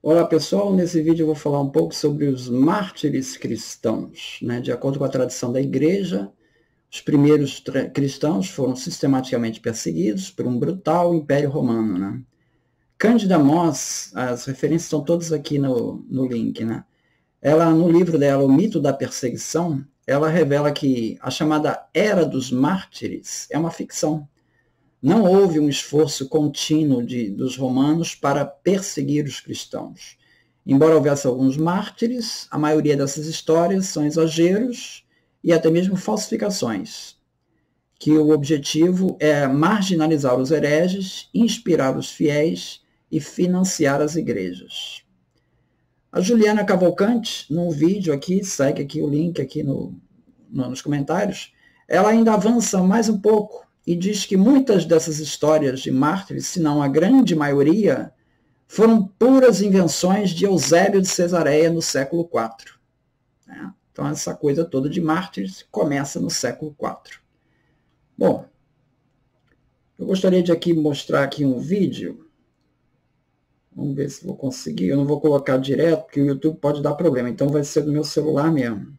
Olá pessoal, nesse vídeo eu vou falar um pouco sobre os mártires cristãos. De acordo com a tradição da igreja, os primeiros cristãos foram sistematicamente perseguidos por um brutal império romano. Cândida Moss, as referências estão todas aqui no link. Ela, no livro dela, O Mito da Perseguição, ela revela que a chamada Era dos Mártires é uma ficção. Não houve um esforço contínuo dos romanos para perseguir os cristãos. Embora houvesse alguns mártires, a maioria dessas histórias são exageros e até mesmo falsificações, que o objetivo é marginalizar os hereges, inspirar os fiéis e financiar as igrejas. A Juliana Cavalcante, num vídeo aqui, segue aqui o link aqui nos comentários, ela ainda avança mais um pouco e diz que muitas dessas histórias de mártires, se não a grande maioria, foram puras invenções de Eusébio de Cesareia no século IV. Então essa coisa toda de mártires começa no século IV. Bom, eu gostaria de aqui mostrar aqui um vídeo. Vamos ver se vou conseguir. Eu não vou colocar direto, porque o YouTube pode dar problema. Então vai ser do meu celular mesmo.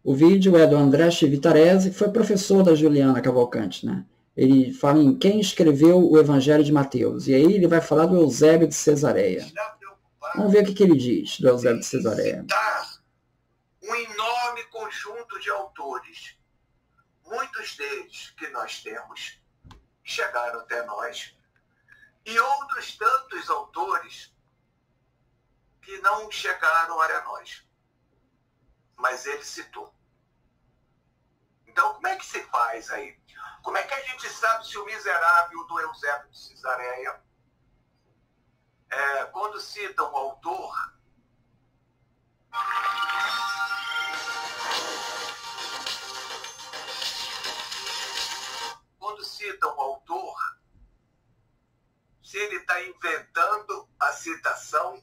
O vídeo é do André Chivitarese, que foi professor da Juliana Cavalcante. Ele fala em quem escreveu o Evangelho de Mateus. E aí ele vai falar do Eusébio de Cesareia. Vamos ver o que ele diz do Eusébio de Cesareia. Um enorme conjunto de autores, muitos deles que nós temos, chegaram até nós, e outros tantos autores que não chegaram até nós, mas ele citou. Então, como é que se faz aí? Como é que a gente sabe se o miserável do Eusébio de Cesareia, quando cita um autor, se ele está inventando a citação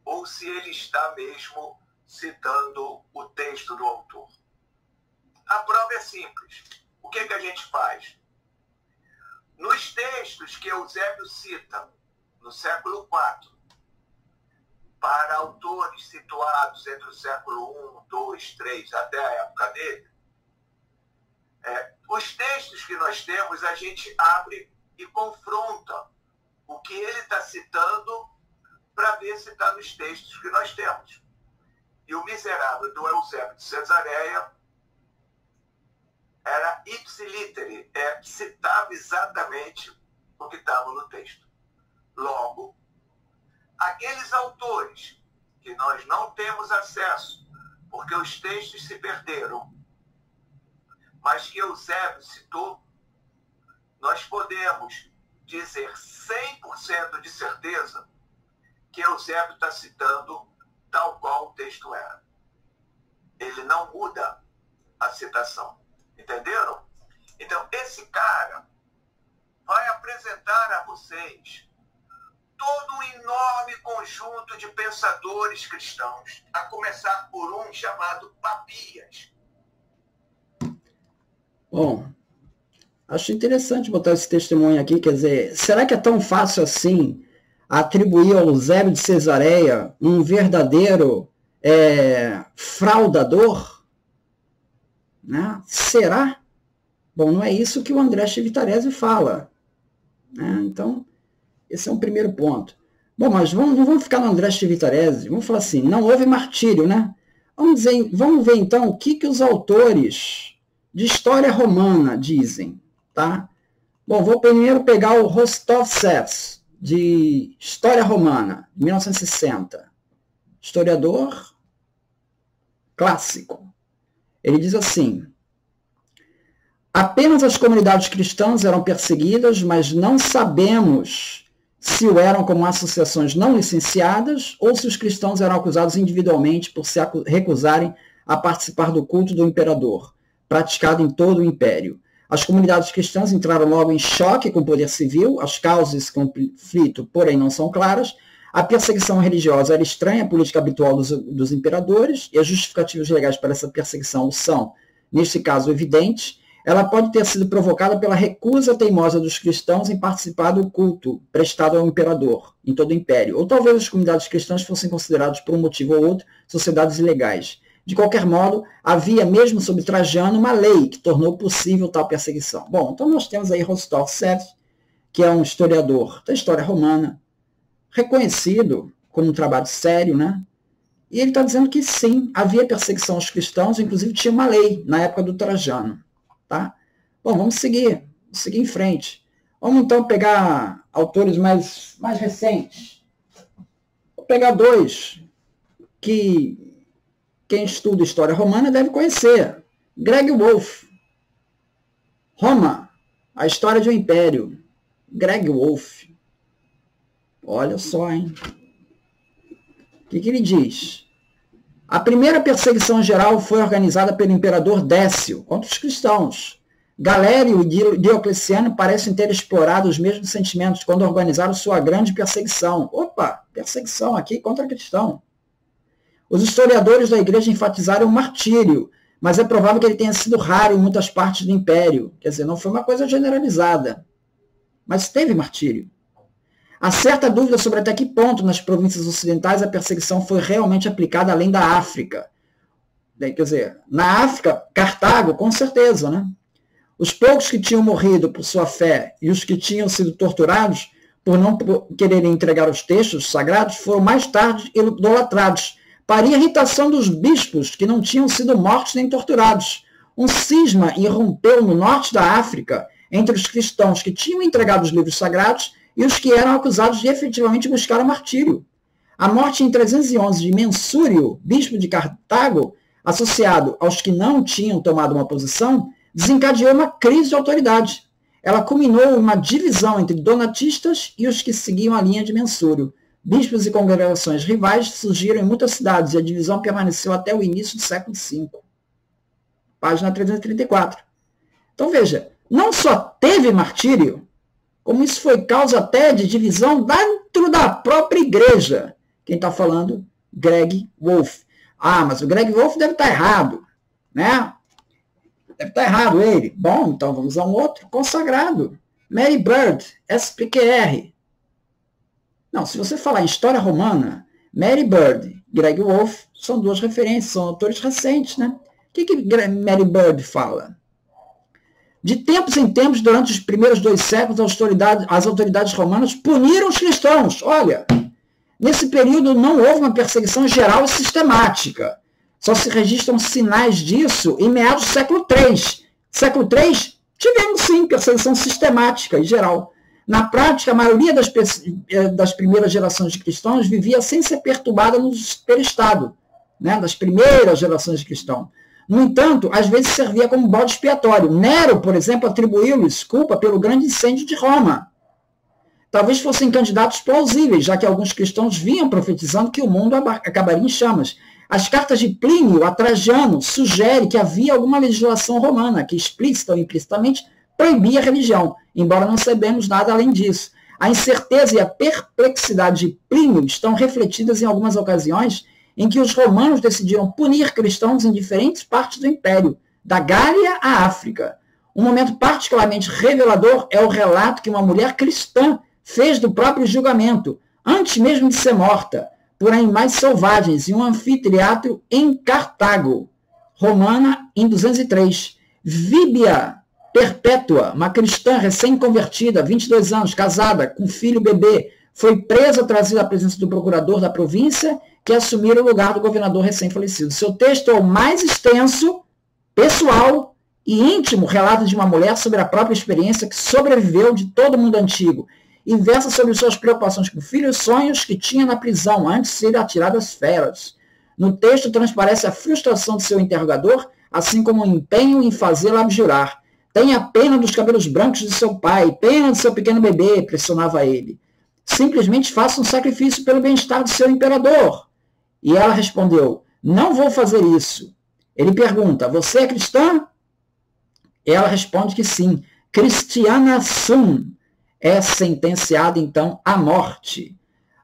ou se ele está mesmo citando o texto do autor? A prova é simples. O que a gente faz? Nos textos que Eusébio cita no século IV, para autores situados entre o século I, II, III, até a época dele, os textos que nós temos, a gente abre e confronta o que ele está citando para ver se está nos textos que nós temos. E o miserável do Eusébio de Cesareia era ipsiliteri, citava exatamente o que estava no texto. Logo, aqueles autores que nós não temos acesso, porque os textos se perderam, mas que Eusébio citou, nós podemos dizer 100% de certeza que Eusébio está citando tal qual o texto era. Ele não muda a citação. Entenderam? Então, esse cara vai apresentar a vocês todo um enorme conjunto de pensadores cristãos, a começar por um chamado Papias. Bom, acho interessante botar esse testemunho aqui, quer dizer, será que é tão fácil assim atribuir ao Eusébio de Cesareia um verdadeiro fraudador? Será? Bom, não é isso que o André Chivitarese fala. Então, esse é um primeiro ponto. Bom, mas não vamos ficar no André Chivitarese, vamos falar assim, não houve martírio, Vamos ver então o que os autores de história romana dizem, tá? Bom, vou primeiro pegar o Rostovtsev, de História Romana, de 1960. Historiador clássico. Ele diz assim: apenas as comunidades cristãs eram perseguidas, mas não sabemos se o eram como associações não licenciadas ou se os cristãos eram acusados individualmente por se recusarem a participar do culto do imperador, praticado em todo o império. As comunidades cristãs entraram logo em choque com o poder civil, as causas desse conflito, porém, não são claras. A perseguição religiosa era estranha à política habitual dos imperadores, e as justificativas legais para essa perseguição são, neste caso, evidentes. ela pode ter sido provocada pela recusa teimosa dos cristãos em participar do culto prestado ao imperador em todo o império. Ou talvez as comunidades cristãs fossem consideradas, por um motivo ou outro, sociedades ilegais. De qualquer modo, havia mesmo sob Trajano uma lei que tornou possível tal perseguição. Bom, então nós temos aí Rostov Sev, que é um historiador da história romana, reconhecido como um trabalho sério, né? E ele está dizendo que sim, havia perseguição aos cristãos, inclusive tinha uma lei na época do Trajano. Tá? Bom, vamos seguir em frente. Vamos então pegar autores mais recentes. Vou pegar dois que quem estuda história romana deve conhecer. Greg Wolfe, Roma, a história de um império. Greg Wolfe. Olha só, hein? O que ele diz? A primeira perseguição geral foi organizada pelo imperador Décio contra os cristãos. Galério e Diocleciano parecem ter explorado os mesmos sentimentos quando organizaram sua grande perseguição. Opa, perseguição aqui contra cristão. Os historiadores da igreja enfatizaram o martírio, mas é provável que ele tenha sido raro em muitas partes do império. Quer dizer, não foi uma coisa generalizada. Mas teve martírio. Há certa dúvida sobre até que ponto nas províncias ocidentais a perseguição foi realmente aplicada além da África. Quer dizer, na África, Cartago, com certeza, né? Os poucos que tinham morrido por sua fé e os que tinham sido torturados por não quererem entregar os textos sagrados foram mais tarde idolatrados, para irritação dos bispos que não tinham sido mortos nem torturados. Um cisma irrompeu no norte da África entre os cristãos que tinham entregado os livros sagrados e os que eram acusados de efetivamente buscar o martírio. A morte em 311 de Mensúrio, bispo de Cartago, associado aos que não tinham tomado uma posição, desencadeou uma crise de autoridade. Ela culminou em uma divisão entre donatistas e os que seguiam a linha de Mensúrio. Bispos e congregações rivais surgiram em muitas cidades e a divisão permaneceu até o início do século V. Página 334. Então veja, não só teve martírio, como isso foi causa até de divisão dentro da própria igreja. Quem está falando? Greg Wolfe. Ah, mas o Greg Wolfe deve estar errado, né? Deve estar errado ele. Bom, então vamos a um outro consagrado. Mary Bird, SPQR. Não, se você falar em história romana, Mary Bird e Greg Wolfe são duas referências, são autores recentes, né? O que Mary Bird fala? De tempos em tempos, durante os primeiros 2 séculos, as autoridades romanas puniram os cristãos. Olha, nesse período não houve uma perseguição geral e sistemática. Só se registram sinais disso em meados do século III. Século III, tivemos sim perseguição sistemática e geral. Na prática, a maioria das primeiras gerações de cristãos vivia sem ser perturbada pelo Estado, né, das primeiras gerações de cristãos. No entanto, às vezes servia como bode expiatório. Nero, por exemplo, atribuiu-lhes culpa pelo grande incêndio de Roma. Talvez fossem candidatos plausíveis, já que alguns cristãos vinham profetizando que o mundo acabaria em chamas. As cartas de Plínio a Trajano sugerem que havia alguma legislação romana que, explícita ou implicitamente, proibia a religião, embora não saibamos nada além disso. A incerteza e a perplexidade de Plínio estão refletidas em algumas ocasiões em que os romanos decidiram punir cristãos em diferentes partes do império, da Gália à África. Um momento particularmente revelador é o relato que uma mulher cristã fez do próprio julgamento, antes mesmo de ser morta, por animais selvagens em um anfiteatro em Cartago, romana, em 203. Víbia Perpétua, uma cristã recém-convertida, 22 anos, casada, com filho bebê, foi presa, trazida à presença do procurador da província, que assumiu o lugar do governador recém-falecido. Seu texto é o mais extenso, pessoal e íntimo relato de uma mulher sobre a própria experiência que sobreviveu de todo o mundo antigo e versa sobre suas preocupações com o filho e os sonhos que tinha na prisão antes de ser atirado às feras. No texto transparece a frustração de seu interrogador, assim como o empenho em fazê-la abjurar. Tenha pena dos cabelos brancos de seu pai, pena de seu pequeno bebê, pressionava ele. Simplesmente faça um sacrifício pelo bem-estar do seu imperador. E ela respondeu, não vou fazer isso. Ele pergunta, você é cristã? Ela responde que sim. Christiana sum. É sentenciada, então, à morte.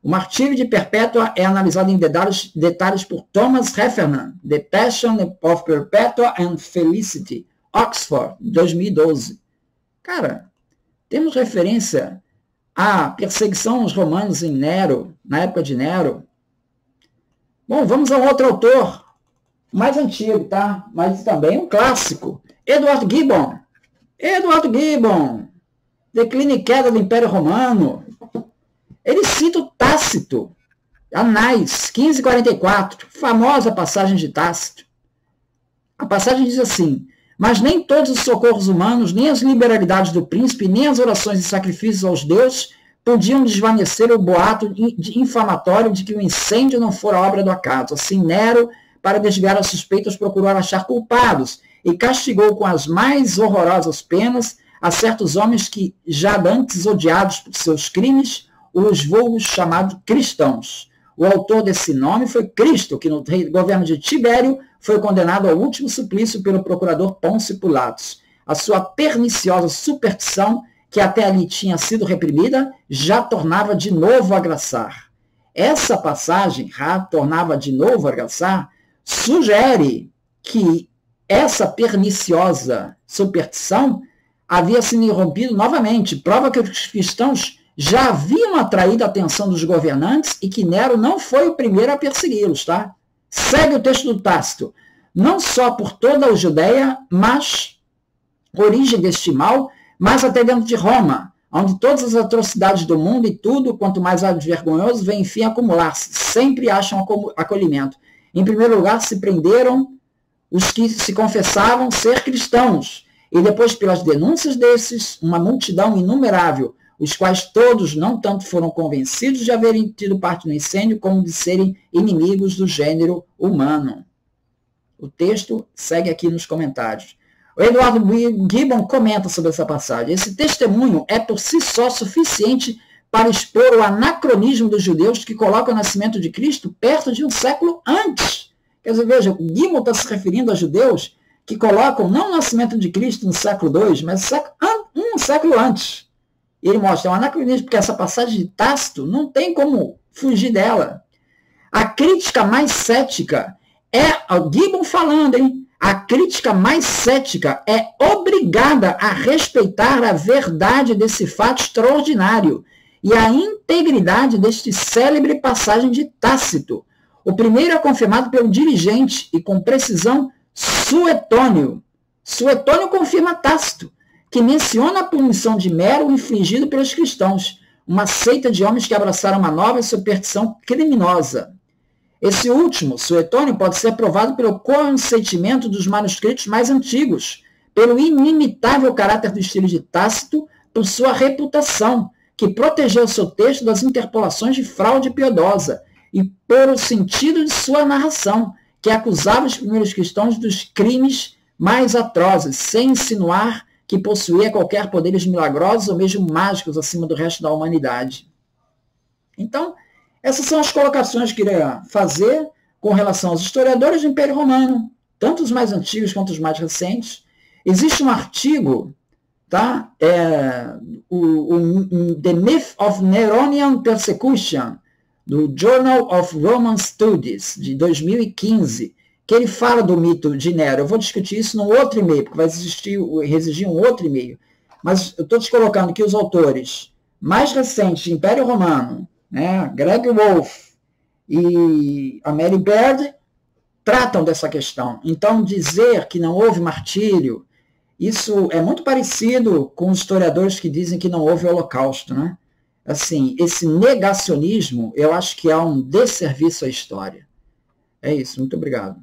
O martírio de Perpétua é analisado em detalhes por Thomas Heffernan, The Passion of Perpetua and Felicity, Oxford, 2012. Cara, temos referência à perseguição aos romanos em Nero, na época de Nero. Bom, vamos a um outro autor, mais antigo, tá? Mas também um clássico. Edward Gibbon. Edward Gibbon. Declínio e queda do Império Romano. Ele cita o Tácito. Anais, 1544. Famosa passagem de Tácito. A passagem diz assim: mas nem todos os socorros humanos, nem as liberalidades do príncipe, nem as orações e sacrifícios aos deuses podiam desvanecer o boato infamatório de que o incêndio não fora obra do acaso. Assim, Nero, para desviar as suspeitas, procurou achar culpados e castigou com as mais horrorosas penas a certos homens que, já antes odiados por seus crimes, os vulgos chamados cristãos. O autor desse nome foi Cristo, que no governo de Tibério foi condenado ao último suplício pelo procurador Pôncio Pilatos. A sua perniciosa superstição, que até ali tinha sido reprimida, já tornava de novo a graçar. Essa passagem, tornava de novo a graçar, sugere que essa perniciosa superstição havia sido irrompido novamente, prova que os cristãos já haviam atraído a atenção dos governantes e que Nero não foi o primeiro a persegui-los, tá? Segue o texto do Tácito. Não só por toda a Judéia, mas origem deste mal, mas até dentro de Roma, onde todas as atrocidades do mundo e tudo, quanto mais vergonhoso, vem enfim acumular-se. Sempre acham acolhimento. Em primeiro lugar, se prenderam os que se confessavam ser cristãos, e depois, pelas denúncias desses, uma multidão inumerável, os quais todos não tanto foram convencidos de haverem tido parte no incêndio, como de serem inimigos do gênero humano. O texto segue aqui nos comentários. O Edward Gibbon comenta sobre essa passagem. Esse testemunho é por si só suficiente para expor o anacronismo dos judeus que colocam o nascimento de Cristo perto de um século antes. Quer dizer, veja, o Gibbon está se referindo a judeus que colocam não o nascimento de Cristo no século II, mas um século antes. E ele mostra um anacronismo, porque essa passagem de Tácito não tem como fugir dela. A crítica mais cética é, o Gibbon falando, hein? A crítica mais cética é obrigada a respeitar a verdade desse fato extraordinário e a integridade deste célebre passagem de Tácito. O primeiro é confirmado pelo dirigente e com precisão Suetônio. Suetônio confirma Tácito, que menciona a punição de Nero infligido pelos cristãos, uma seita de homens que abraçaram uma nova superstição criminosa. Esse último, Suetônio, pode ser provado pelo consentimento dos manuscritos mais antigos, pelo inimitável caráter do estilo de Tácito, por sua reputação, que protegeu seu texto das interpolações de fraude piedosa, e por o sentido de sua narração, que acusava os primeiros cristãos dos crimes mais atrozes, sem insinuar que possuía qualquer poderes milagrosos ou mesmo mágicos acima do resto da humanidade. Então, essas são as colocações que eu queria fazer com relação aos historiadores do Império Romano, tanto os mais antigos quanto os mais recentes. Existe um artigo, tá? The Myth of Neronian Persecution, do Journal of Roman Studies, de 2015, que ele fala do mito de Nero. Eu vou discutir isso num outro e-mail, porque vai exigir um outro e-mail. Mas eu estou te colocando que os autores mais recentes de Império Romano, né, Greg Wolf e a Mary Baird, tratam dessa questão. Então, dizer que não houve martírio, isso é muito parecido com os historiadores que dizem que não houve holocausto, né? Assim, esse negacionismo, eu acho que é um desserviço à história. É isso, muito obrigado.